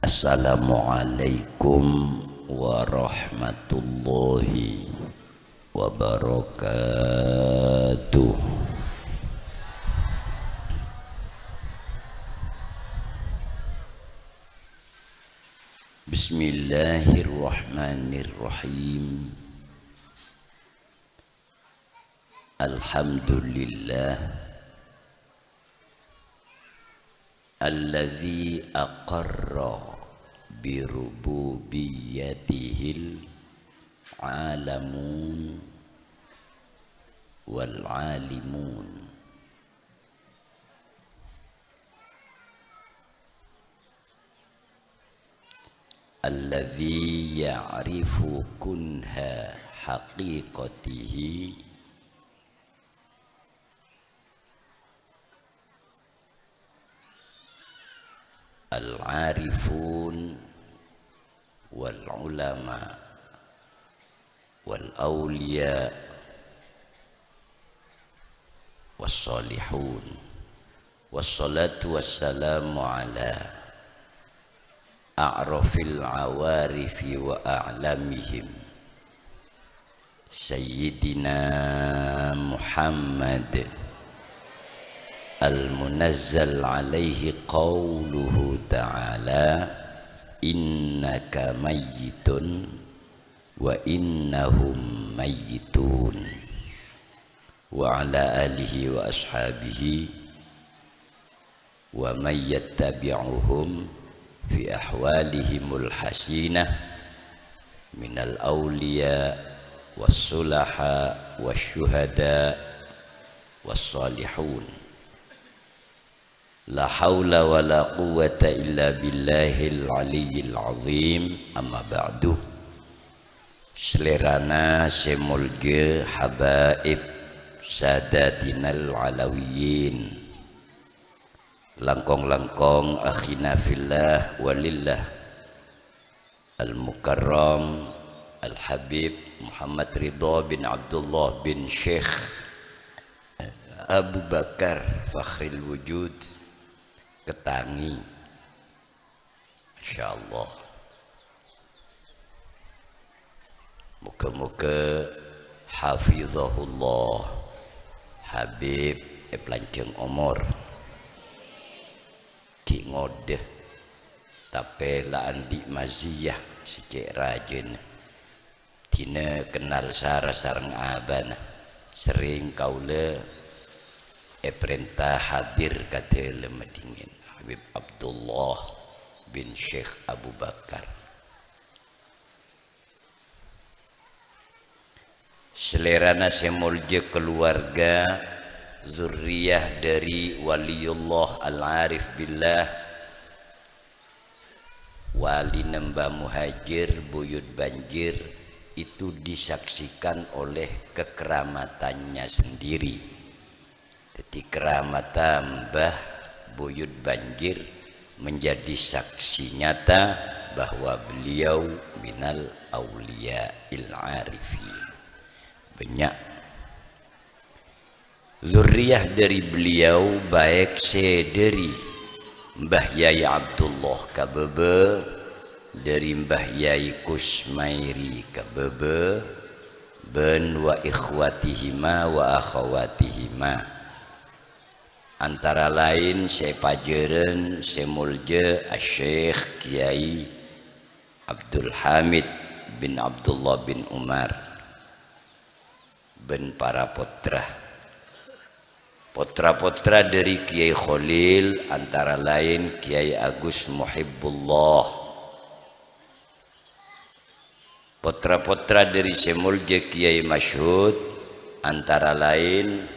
Assalamualaikum warahmatullahi wabarakatuh. Bismillahirrahmanirrahim. Alhamdulillah allazi aqarra birububiyyatihil alamun wal alimun. Allazi ya'rifu kunha haqiqatihi al-arifun wal ulama wal awliya was salihun. Wassalatu wassalamu ala a'rafil awarifi wa a'lamihim Sayyidina Muhammad al-munazzal alaihi qawluhu ta'ala innaka mayyitun wa innahum mayyitun, wa ala alihi wa ashabihi wa man yattabi'uhum fi ahwalihimul hasinah minal awliya was sulaha was syuhada was salihun. La haula wa la quwwata illa billahil aliyyil azim. Amma ba'du. Selerana semulge habaib sadatinal alawiyin, langkong-langkong akhina fillah walillah al-mukarram al-habib Muhammad Ridha bin Abdullah bin Syekh Abu Bakar Fakhril Wujud Ketangi, Masya Allah. Muka-muka hafizahullah Habib Pelanceng Omor ki ngodeh tapi la andi maziyah sikit rajin tina kenal sarang abana sering kaula perintah hadir kata lemedingin Habib Abdullah bin Syekh Abu Bakar. Selerana semulje keluarga zurriyah dari waliullah al-arif billah wali Nembah Muhajir Buyut Banjir itu disaksikan oleh kekeramatannya sendiri. Jadi keramatan Mbah Buyut Banjir menjadi saksi nyata bahwa beliau minal awliya'il arifin. Banyak zuriyah dari beliau, baik sederi Mbah Yai Abdullah Kabebe, dari Mbah Yai Kusmairi Kabebe, ben wa ikhwatihima wa akhawatihima. Antara lain sepajeren semulje Syekh Kiai Abdul Hamid bin Abdullah bin Umar ben para potra dari Kiai Khalil, antara lain Kiai Agus Muhibbullah. Potra dari semulje Kiai Masyhud, antara lain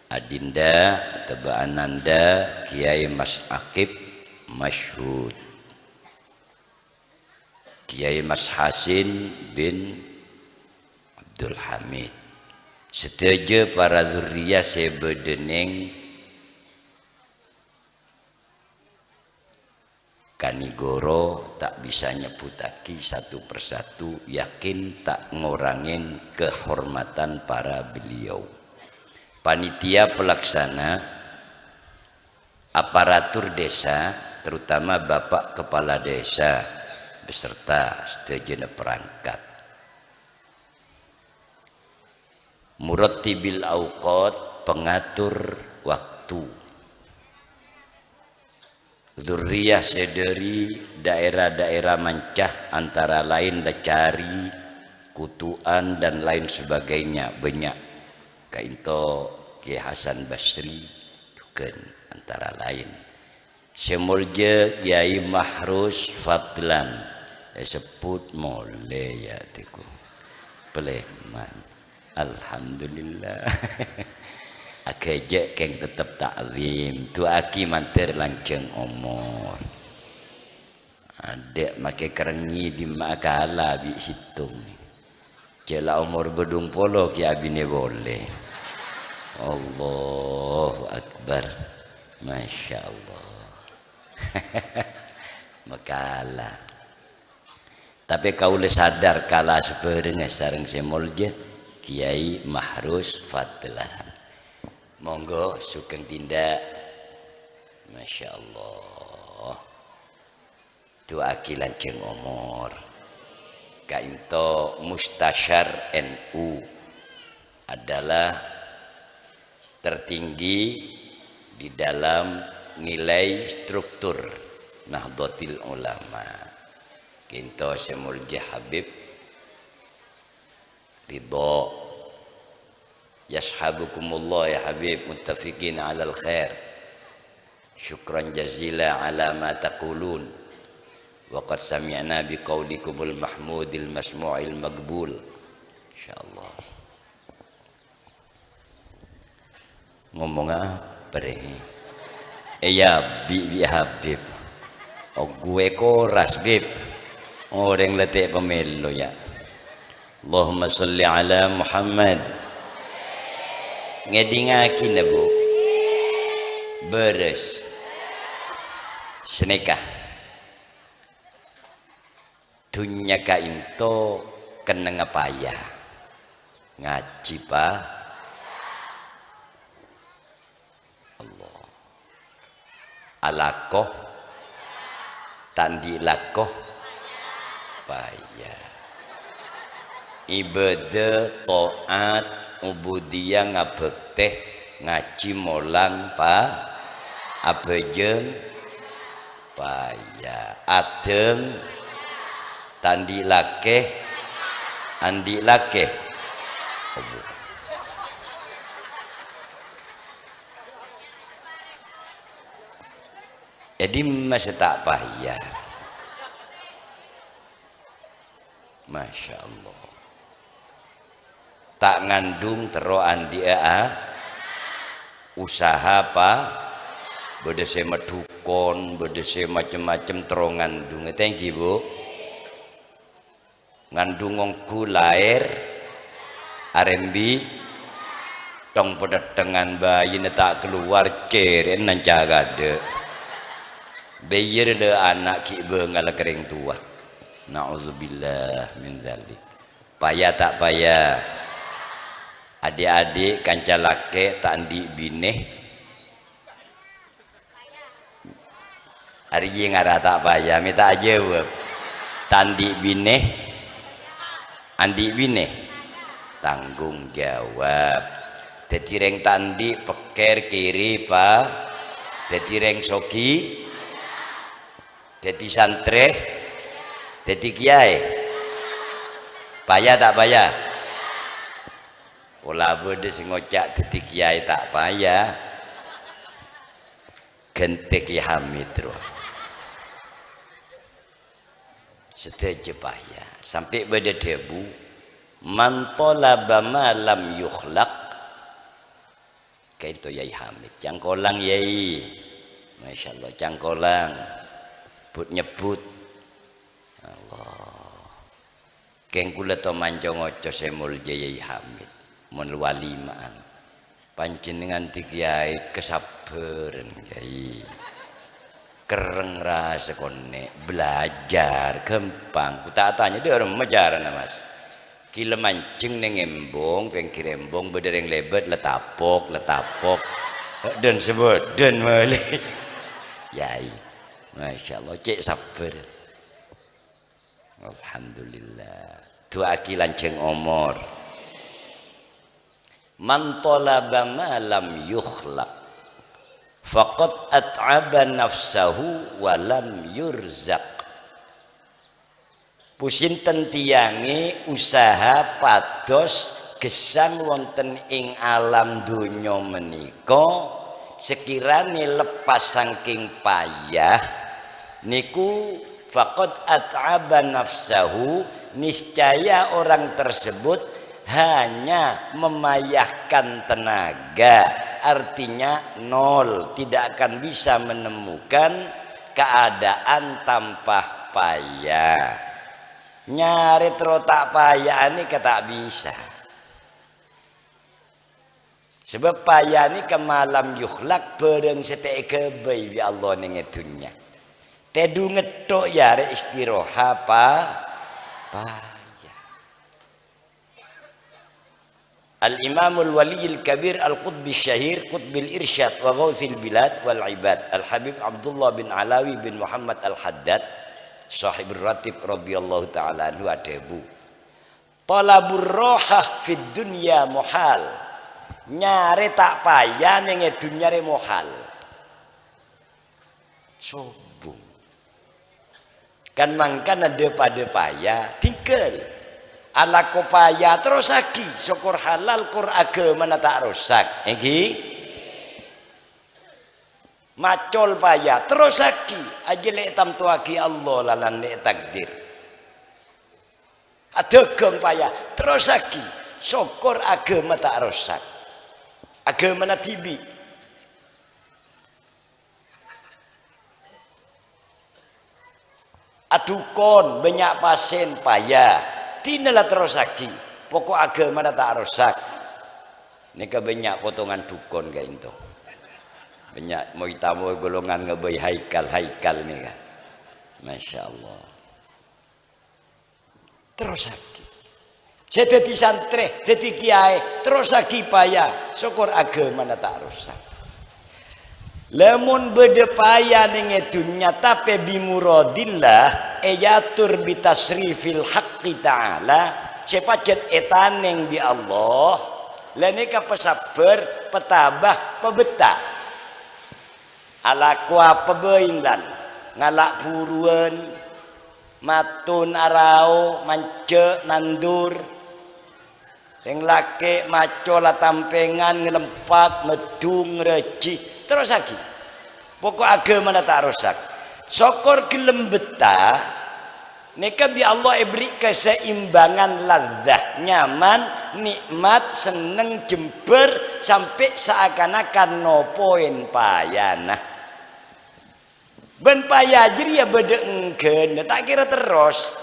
Adinda atau Ananda Kiai Mas Akib Masyhud, Kiai Mas Hasin bin Abdul Hamid. Setuju para zuriyah sebedeneng Kanigoro tak bisa nyebutaki satu persatu, yakin tak ngorangin kehormatan para beliau. Panitia pelaksana aparatur desa terutama Bapak Kepala Desa beserta sejenis perangkat. Murattibil auqat, pengatur waktu. Zurriyah sederi daerah-daerah mancah antara lain Dacari, Kutuan dan lain sebagainya banyak. Kainto Kiai Hasan Basri juga antara lain. Semulja Kiai Mahrus Fadlan sebut mole ya tiku Pleman. Alhamdulillah. Akejek keng tetap takzim tu aki mantir lanceng umur adek make kerengi di makala bi situng jela umur bedung polo ki abine boleh. Allahu Akbar, Masya Allah. Makala tapi kau le sadar kala sepereng sareng semolje Kiai Mahrus Fadlan. Monggo sugeng tindak. Masya Allah. Doa lanceng umur. Kainto Mustasyar NU adalah tertinggi di dalam nilai struktur Nahdlatul Ulama. Kinto Semulji Habib Ridho yashabukumullah ya Habib muttafiqin alal khair syukran jazila ala ma taqulun wa qad sami'na biqaulikumul mahmudil masmu'il maqbul insyaallah. Ngomong apa deh ya bi Habib oh gue koras bib orang letek pemilu ya. Allahumma salli ala Muhammad. Ngedingaki na bu beres seneka dunya ka into kena ngapaya ngaji pa Allah alakoh tandi lakoh paya ibadah taat ubudiyah ngabekteh ngaji molang pa abejeng paya adeng tandi lakeh andi lakeh jadi masih tak payah. Masya Allah tak ngandung teroan dia usaha apa bedese medukon bedese macem-macem terong ngandung thank you bu ngandung ngongku lahir arembi tong pedetengan bayi tak keluar keren nan jaga de bayar le anak ki bengal kering tua na'udzubillah min zalik payah tak payah adik-adik kanca lake tak andi bineh hari ini ngara tak payah minta jawab tandi bineh andi bineh tanggung jawab tetireng tandi peker kiri pak tetireng soki teti santre teti kiai payah tak payah pola bede sing ngocak teti kiai tak payah gentek Ki Hamid roh seteje payah sampai bede debu man talaba ma lam yukhlaq kaito Yai Hamid cangkolang Yai Masya Allah cangkolang but nyebut Allah keng kula to manjo ngoco semul Yai Hamid mun walimaan panjenengan tikiai kesabaran Kiai kereng rasa kone belajar gampang ku tak tanya dia orang mengajar mas kila mancing neng embong pengkir embong bedereng lebet letapok dan sebut dan melih Yai Masya Allah cek sabar. Alhamdulillah. Doa ki lanceng omor. Man talaba ma lam yukhlaq faqad at'aba nafsahu wa lam yurzaq. Pusinten tiyange usaha pados gesang wonten ing alam donya menika sekirane lepas saking payah niku faqad at'aba nafsahu, niscaya orang tersebut hanya memayahkan tenaga, artinya nol, tidak akan bisa menemukan keadaan tanpa payah. Nyari terotak payah ini kata bisa, sebab payah ini kemalam yukhlak bareng setek kebay bi Allah ning dunya. Tedu ngetok ya re istirahat payah. Al-Imamul Waliyil Kabir Al-Qutbi Syahir Qutbil Irsyad wa Ghawthil Bilad wal Ibad Al-Habib Abdullah bin Alawi bin Muhammad Al-Haddad Sahibur Ratib radhiyallahu ta'ala anhu adebu. Talabur rohah fid dunya muhal. Nyare tak payah ning dunya re muhal. Sombong. Kan mangkan ada pada payah tinggal. Ala ko payah terus lagi. Syukur halal kur agama tak rusak. Iki macol payah terus lagi aja lek tam tuaki Allah lalan lek takdir adegem payah terus lagi syukur agama tak rusak, agama na tibi adukon banyak pasien payah tinalah terus lagi pokok agama tak rusak. Ini banyak potongan dukon kayak itu banyak mau tamu golongan ngebay haikal nih kan. Masya Allah. Terus lagi saya jadi santri jadi kiai terus lagi payah syukur agama tak rusak. Lamun bede payah ning dunya tapi bimuradillah ayatur bitasrifil haqqi ta'ala cepacet etaneng di Allah lanika pesaber petabah pebeta ala kuah pebeinlan ngalak buruan matun arau mance nandur yang laki macola tampengan ngelempak medung reci terus lagi pokok agama tak rusak syukur gelem betah nika bi Allah beri keseimbangan ladzah nyaman nikmat seneng jember sampai seakan-akan nopoin payana. Ben payah jadi ya beda engken tak kira terus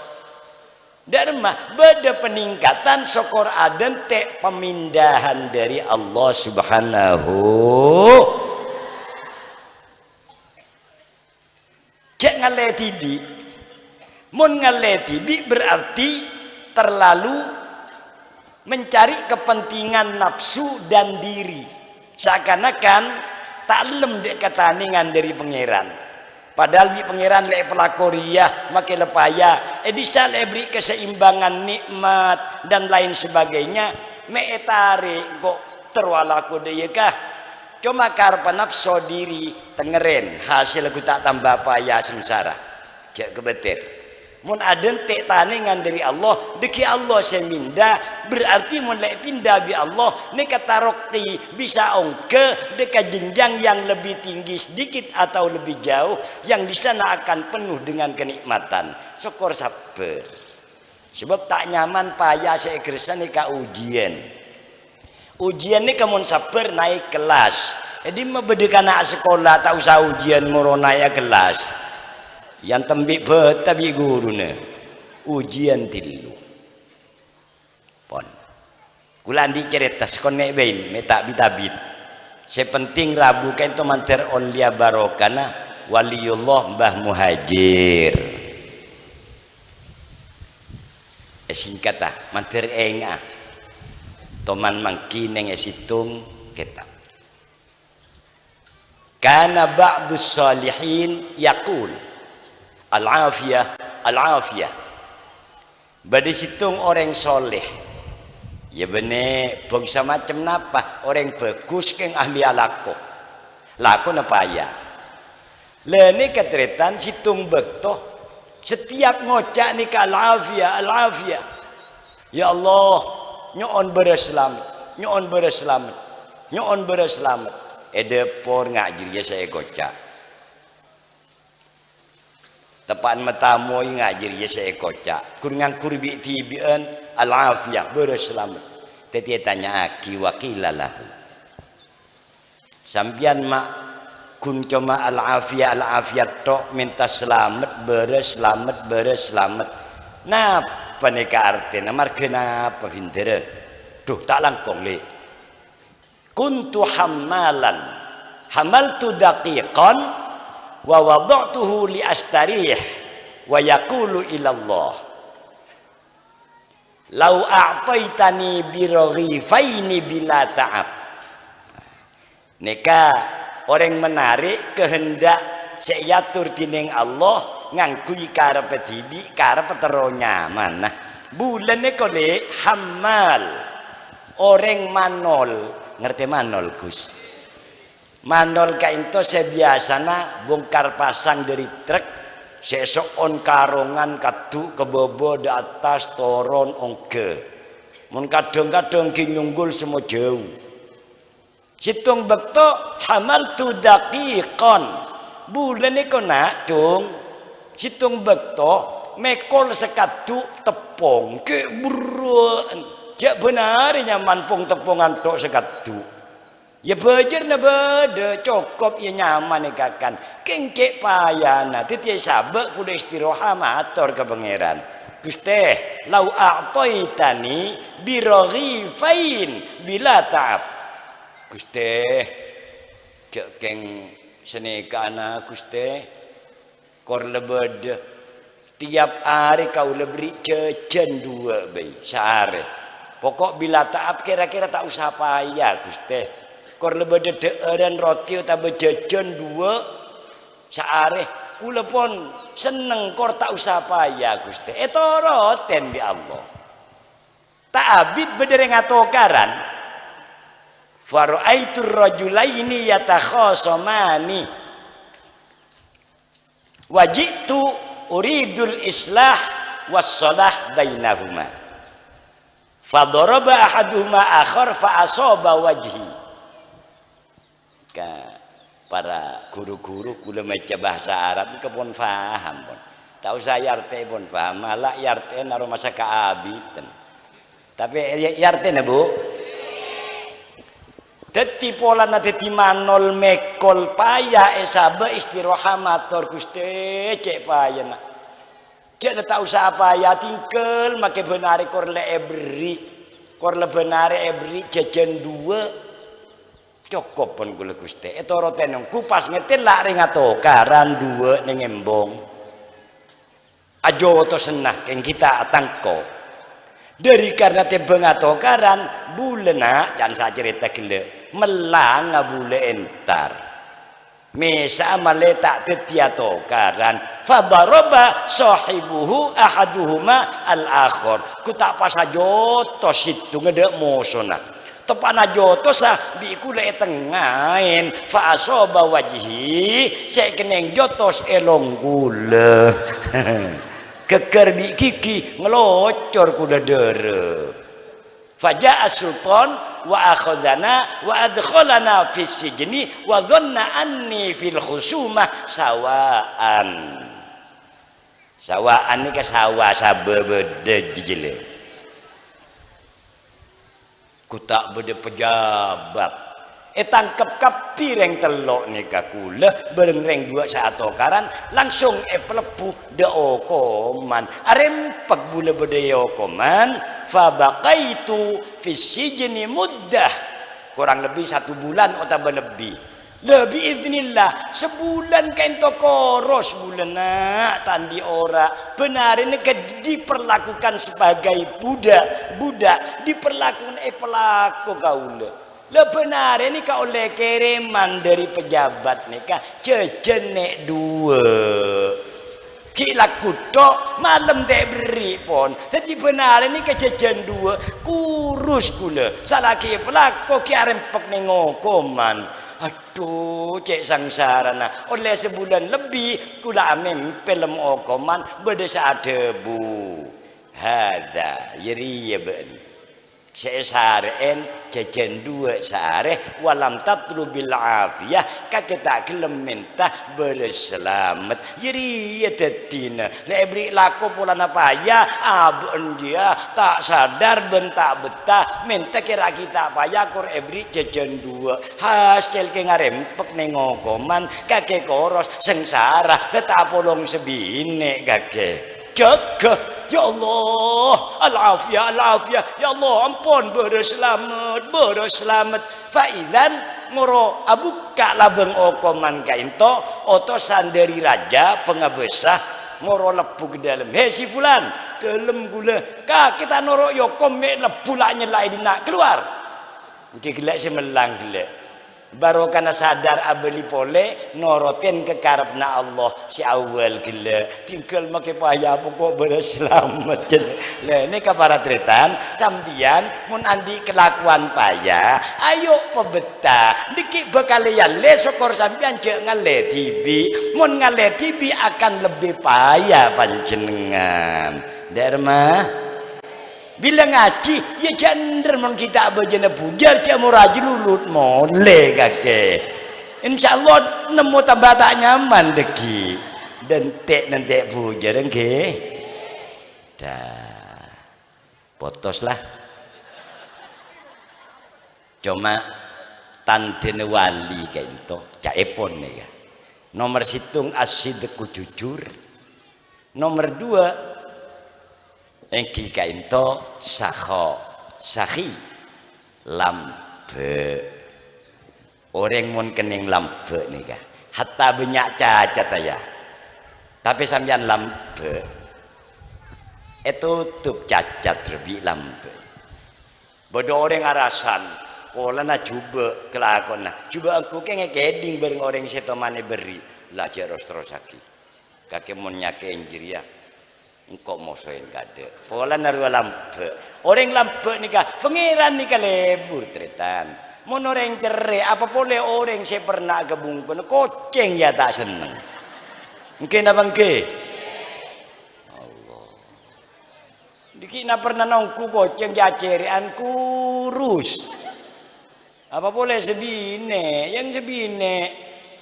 dharma beda peningkatan syukur aden te pemindahan dari Allah subhanahu cek ngaleti di mun ngaleti bi berarti terlalu mencari kepentingan nafsu dan diri seakan-akan tak lem dek ketaningan dari pangeran. Padahal di pangeran lek pelakoriah makin lepaya bisa lek beri keseimbangan nikmat dan lain sebagainya meetare kok terwalaku deye kah cuma karpa nafsu diri tengeren hasil aku tak tambah payah sengsara cek kebetir mun aden tek taningan dari Allah deki Allah seminda berarti mun lek pindah bi Allah ne kata rokti bisa ongke dekat jenjang yang lebih tinggi sedikit atau lebih jauh yang di sana akan penuh dengan kenikmatan syukur sabar sebab tak nyaman payah seegresan ka ujian ini kamu sabar naik kelas jadi membedek anak sekolah tak usah ujian moro naik kelas yang tembik betabi guruna ujian tilu pon kula andi cerita sekonek bain metak bitabit sepenting rabu kain to manter onlia barokana waliullah Mbah Muhajir singkat manter enga toman mangkineng esitung kitab kana ba'dus salihin yaqul Al-afiyah, al-afiyah. Badi situng orang soleh. Ya bener, bangsa macam napa? Orang bagus keng ahli alako. Lako napa ya? Leni ketretan situng bekto. Setiap ngocak ni ke al-afiyah, al-afiyah. Ya Allah, nyon bereselamat, nyon bereselamat, nyon bereselamat. Edepor ngajir ya saya kocak. Tepan matamoy ngajir ya saya kocak. Kuringan kurbi tibian al-afiyah bereselamat. Teti tanya aki wakilalahu. Sampian mak kun cuma al-afiyah al-afiyah tok minta selamat bereselamat bereselamat. Napa nih ka artinya? Margena apa pintere? Duh tak langkong le. Kuntu hamalan, hamaltu daqiqan wa wada'tuhu li astarih wa yaqulu ila Allah. Lau a'taitani biraghifaini bila ta'ab. Neka orang menarik kehendak seyatur tining Allah ngangkui karep tibi karep tero nyaman. Nah, bulan kole hamal orang manol, ngerti manol Gus? Manol ka into sebiasana bongkar pasang dari truk sesok on karongan katu kebobo di atas toron ongke mun kadang-kadang ki nyunggul semua jauh situng bekto hamal tu daqiqan bulan iku nak cung situng bekto mekol sekatu tepung ke buruan jak benarnya manpung tepungan tok sekatu ya bejer na bede cukup ya nyaman ikakan kengke payana titi sabek kuda istirahat matur ke pangeran Gusti lau a'taitani biraghifain bila ta'ab Gusti cek keng senekana Gusti kor lebede tiap hari kau leberi cecen dua bayi sehari pokok bila ta'ab kira-kira tak usah payah Gusti kor lebih dederan roti atau bejajan dua sehari kula pun seneng kor tak usah payah Gusti itu roten bi Allah tak abid bedereng atokaran faru'aitur rajulaini yatakhasamani wajitu uridul islah wassalah bainahuma fadaraba ahaduhuma akhar fa asaba wajhi para guru-guru kula maca bahasa Arab ke pun faham pun tak usah yarte pun faham malah yarte naro masa kaabitan tapi yarte na bu dadi pola na dadi manol mekol paya esabe istirahat matur Gusti cek paya nak cek tak usah apa ya tingkel make benare kor le ebri kor le benare ebri jajan dua cukup pun kula Gusti itu roten kupas ngetin lak ring atokaran dua ning embong ajo to senah keng kita tangko dari karena tebeng atokaran bulena jangan saya cerita gile melang ngabule entar mesa male tak teti atokaran fadaraba sahibuhu ahaduhuma al-akhir ku tak pas ajo to situ ngedek mosona tepana jotos bi kula tengahin fa asaba wajhi sek keneng jotos elong kula keker bi kiki ngelocor kula dere faja sultan wa akhadana wa adkhalana fi sijni wa dhanna anni fil khusumah sawaan ni ka sawa sabebede dijele ku tak bede pejabat tangkep kapireng telok ni kakula bereng reng dua saatokaran langsung pelepuh de okoman arempek bule bede okoman fabaqaitu fi sijni muddah kurang lebih 1 bulan atau lebih idznillah sebulan kain tokoros bulan nak tandi ora benar ini diperlakukan sebagai budak diperlakukan pelaku kaula le benar ini kau oleh kiriman dari pejabat nih kah cejenek dua Kila kutok malam tak beri pun. Jadi benar ini kejajan dua kurus kula. Salah ki pelak kok ki arempek nengokoman. Aduh cek sangsara nah. Oleh sebulan lebih kula amin film okoman berdesa debu. Hada yeri ya ben. Seesaren jajan dua sare walam tatlu bil afiyah kakek tak gelem minta berselamat jadi ya tetina lebri laku pula napa ya abun dia tak sadar bentak betah minta kira kita payah kur ebri jajan dua hasil ke ngarempek nengokoman kakek koros sengsara tetap polong sebine kakek jaga. Ya Allah, al-afiyah, al-afiyah. Ya Allah, ampun, berselamat. Faizan ngoro abuka labeng okoman kainto, oto sanderi raja pengabesah ngoro lepu ke dalam. Hei si fulan, kelem gula. Kak kita norok yokom me lepu lah nyelai dina keluar. Mungkin gelak semelang gelak. Baru karena sadar abeli pole norotin ke karepna Allah si awal gila tinggal make payah pokok berselamat lah ini kapara tretan samdian mun andi kelakuan payah ayo pebeta dikit bekalian le sokor sampean je ngale tibi mun ngale tibi akan lebih payah panjenengan derma bila ngaji ya jender mun kita bejana pujar cak muraji lulut mole kakek insyaallah nemu tambah tak nyaman deki dentek nentek pujar nggih dah potos lah cuma tandene wali kayak itu cak epon nih ya nomor situng asidku jujur nomor 2 engki kainto sahi lambe orang mun kening lambe nih kah hatta banyak cacat ya tapi sampean lambe itu tutup cacat lebih lambe bodoh orang arasan pola na coba kelakon nah coba aku kenge keding bareng orang setomane beri lah jeros terosaki kakek mun nyake injiria engkau mosoin kade pola narua lampe orang lampe nikah pengiran nikah lebur tretan mon orang cerai apa boleh orang saya pernah gebungkun koceng ya tak seneng mungkin abang ke Allah dikina pernah nongku koceng ya cerian kurus apa boleh sebine yang sebine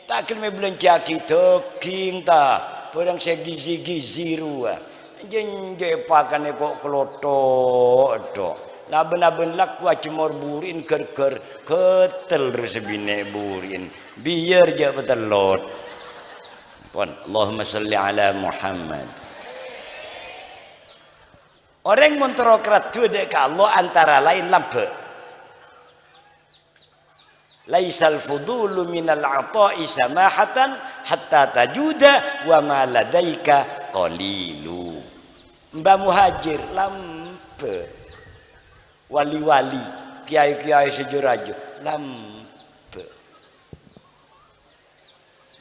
tak kelme belanja kita king ta orang segizi-gizi ruah jenje pakane kok klotok dok laben-laben laku acemor burin ker ketel resebine burin biar je betelot pon Allahumma sholli ala Muhammad orang montrokrat tu dek Allah antara lain lampe laisal fudulu minal ata'i samahatan hatta tajuda wa ma ladaika qalilu Mbah Muhajir lampe wali-wali kiai-kiai sejurajo lampe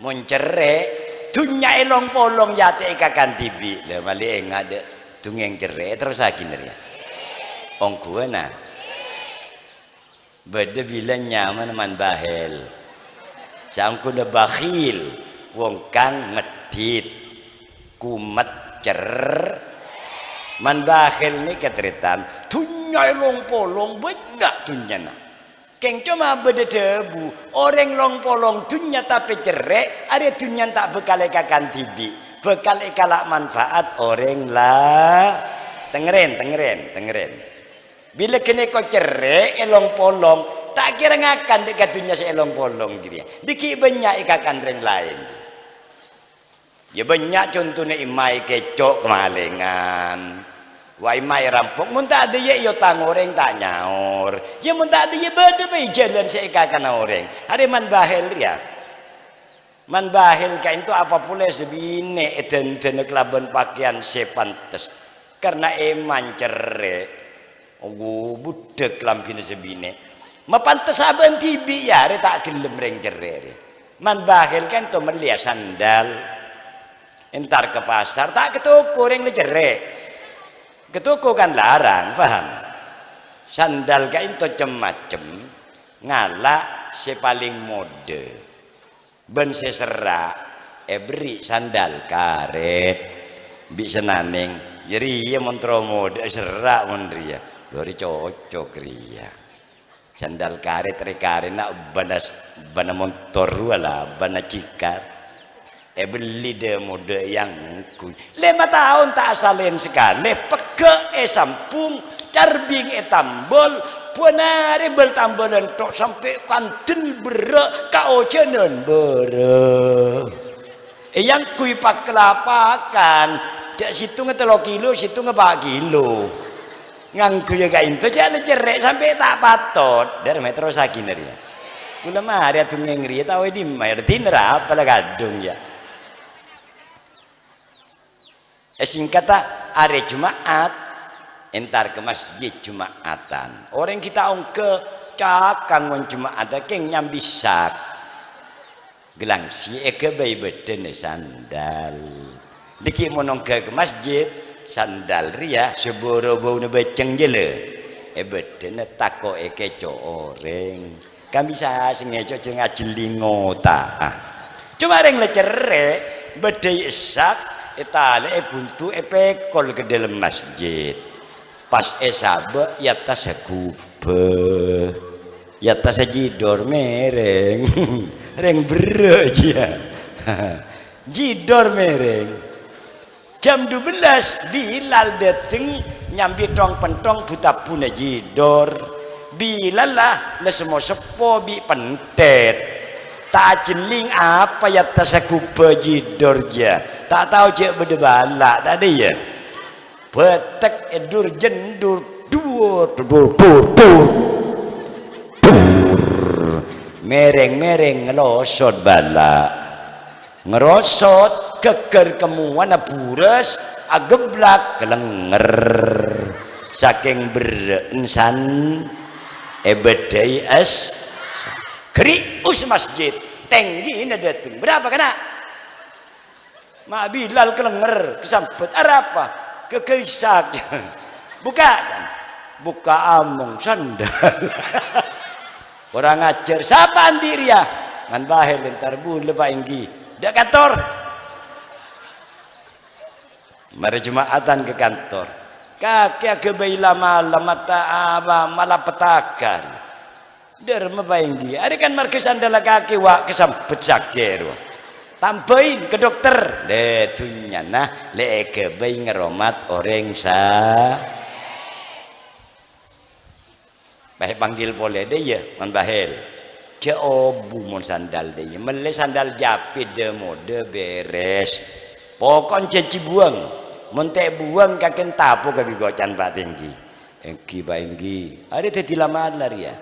moncere dunya elong polong yate ikakan tibi le mali engade tungeng cere terus akin ya ongku na beda bilang nyaman man bahel sangku de bakhil wong kang ngedit kumet cer man bakhil ni keteritan dunya long polong banyak dunya na keng cuma beda debu orang long polong dunya tapi cerek ada dunya tak bekal ekakan tibi bekal ekalak manfaat orang lah tengeren bila kene kau cerek elong polong tak kira ngakan dekat dunya seelong polong dia diki banyak ikakan reng lain ya banyak contohnya imai kecok kemalingan wah imai rampok mun tak ada ye yo tang orang tak nyaur ya mun tak ada ye beda bae jalan seikakan orang ada man bahel ya man bahel kain itu apa pula sebine eden kelaban pakaian sepantes karena eman cerek oh budek lampine sebine mapantes saben tibi ya re tak gelem reng cerek man bahel kan to melihat sandal entar ke pasar tak ketuku ring lecerek ketuku kan larang paham sandal kain to macem ngalak si paling mode ben seserak beri sandal karet bi senaneng jadi ya montro mode serak mondria lori cocok ria sandal karet rekare nak bana motor wala bana cikar beli deh mode yang kuy 5 tahun tak asalin sekali peke sampung carbing tambol punare bel tambolan tok sampai kantin berek kau jenen berek yang kuy pak kelapakan dak situ ngetelo kilo situ ngebak kilo ngangku ya gak itu jangan cerek sampai tak patot dari metro sakin ya kula mari atuh ngengri tahu di mayor dinner apa lah gadung ya singkat hari Jumat entar ke masjid Jumatan orang kita ke cakang ngon Jumat keng nyambi sak gelang si ke bayi beden sandal diki monong ke masjid sandal ria seboro bau ne beceng jele beden tako keco orang kami bisa sengeco cenga jelingo ta cuma reng lecere bedai sak etale buntu pekol ke dalam masjid pas sabe ya tas kube ya tas jidor mereng reng bere ya jidor mereng jam 12 Bilal dateng nyambi tong pentong buta puna jidor Bilal lah semua sepo bi pentet tak jeling apa ya tas kube jidor ya tak tahu cek berdebala tadi ya betek edur jendur dur mereng ngelosot bala ngerosot keker kemuan pures ageblak kelenger saking berensan bedai es keri us masjid tinggi ini dateng berapa kena Mak Bilal kelenger kesampet apa kekerisak buka among sandal orang ngajar siapa andir ya ngan bahel entar bun lepa inggi dak kantor mari Jumatan ke kantor kakek ke baila malam mata apa malah petakan der mabainggi ada kan marke sandal kaki wa kesampet sakero tambahin ke dokter deh tunya nah le ke bayi ngeromat orang sa bahel panggil boleh deh ya man bahel ke obu mon sandal deh mele sandal japit de mode beres pokon ceci buang monte buang kaken tapu ke bigocan pak tinggi engki bainggi ada tadi lama lari ya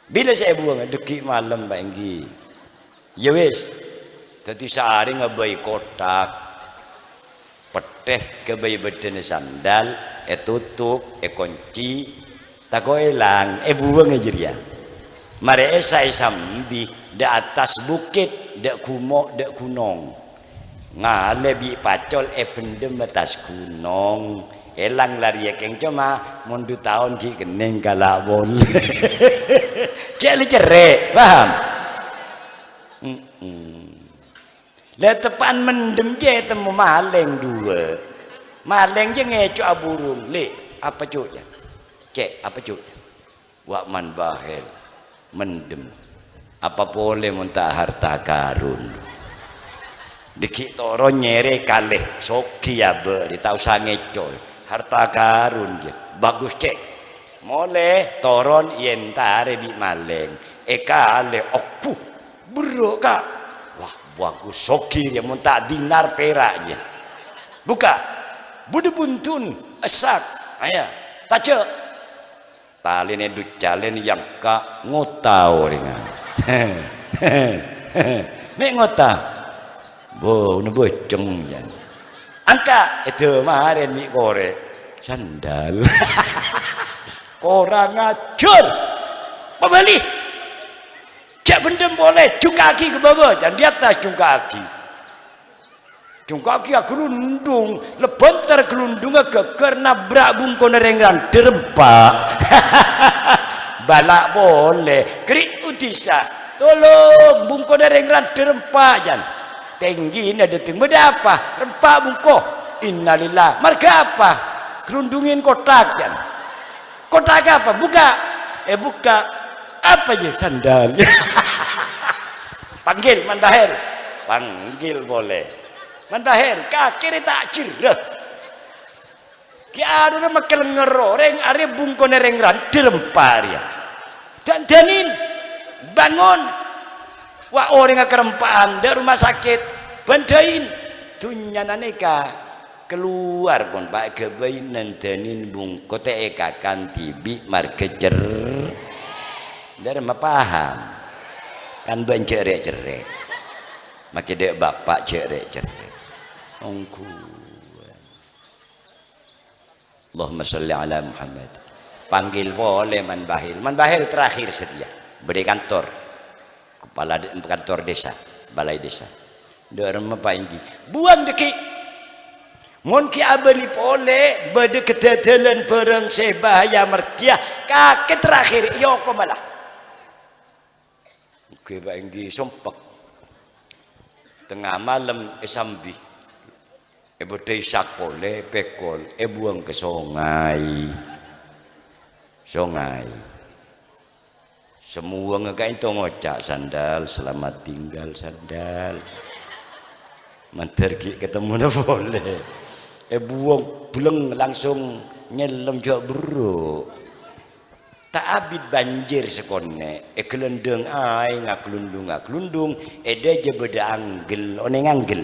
bila saya buang deki malam bainggi ya wes jadi sehari ngebai kotak peteh ke bayi beden sandal tutup kunci tak hilang buang aja dia mari saya sambi di atas bukit di kumok di gunung ngale bi pacol pendem atas gunung elang lari keng cuma mundu tahun ki kening kala boleh cek cerek paham lah tepan mendem je temu maling dua maling je ngeco aburung le apa cuknya cek apa cuknya wak man bahel mendem apa boleh muntah harta karun dikit toro nyere kaleh soki ya be ditau sangeco harta karun je bagus cek mole toron yentare bi maling kale okpu bro kak bagus soki dia muntah dinar peraknya buka budu buntun esak ayah tace talene du jalen yang kak ngotau ringan mek ngota bo nu boceng jan angka itu maren mi korek sandal korang ngacur pembeli cak bendem boleh cung kaki ke bawah dan di atas cung kaki Jungka kia gelundung, lebentar gelundung geger nabrak bungko nerengran derempak. Balak boleh, krik utisa. Tolong bungko nerengran derempak jan. Tinggi ada ting beda apa? Rempak bungko. Innalillah. Marga apa? Gelundungin kotak jan. Kotak apa? Buka. Buka. Apa je sandal? Panggil Mandahir. Panggil boleh. Mandahir kaki tak cireh. Ki ada nama kelengero reng are bungko nerengran derempar ya. Dan danin bangun. Wah orang kerempaan dari rumah sakit bandain dunya naneka keluar pun pak kebain nandanin bungko te kakan tibi markejer dari mah paham kan ban cerek-cerek makin dek bapak cerek-cerek ongku. Allahumma sholli ala Muhammad. Panggil boleh Manbahil terakhir sedia beri kantor kepala kantor desa balai desa dorong apa ini buang deki mun ki abeli pole bade kedadalan bareng sebahaya merkiah kaki terakhir yoko malah oke pak inggi sompek tengah malam esambi berdei sakole pekol buang ke sungai semua ngekain to ngocak sandal selamat tinggal sandal manterki ketemu na boleh buang beleng langsung nyelem jauh bro tak abid banjir sekone kelendeng ai ngaklundung ede je beda anggel oneng anggel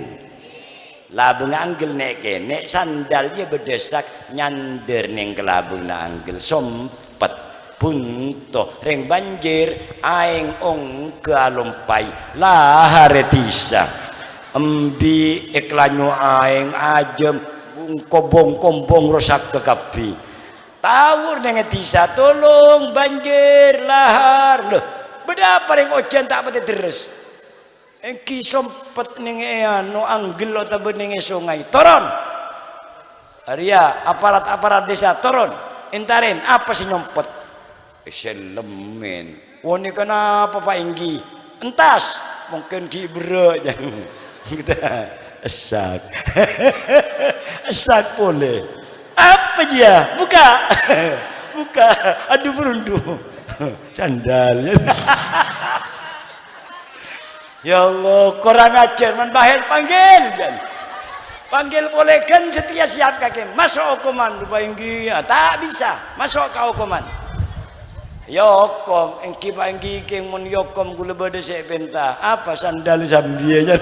labeng anggel nek kene sandal je bedesak nyander ning kelabeng na anggel sompet punto reng banjir aing ong ke alompai lahare tisa embi iklanyo aing ajem bungkobong-kombong rosak ke kapi tawur dengan tisa tolong banjir lahar loh beda apa reng ojan tak pati terus engki sompet ning no anggel ta bening sungai toron Arya aparat desa toron entarin apa sih nyompet selemen woni kenapa Pak Enggi entas mungkin ki bro jangan kita esak esak boleh apa dia buka aduh berunduh sandalnya. Ya Allah, kurang ajar Manbahil panggil boleh kan setia siap kakek masuk hukuman lupa inggi tak bisa masuk ke hukuman yokom engki panggi keng mun yokom gula bade sepenta apa sandal sambianya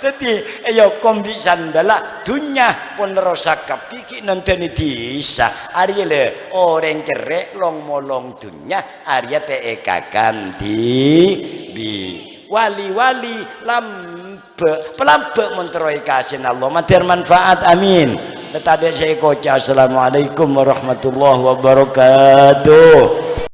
tadi yokom di sandala dunya pun rosak kapiki nanteni disa ariele orang cerek long molong dunya arya te kakan di wali-wali lambe pelambe menteroy kasih Allah matir manfaat amin tadi saya kocak assalamualaikum warahmatullahi wabarakatuh.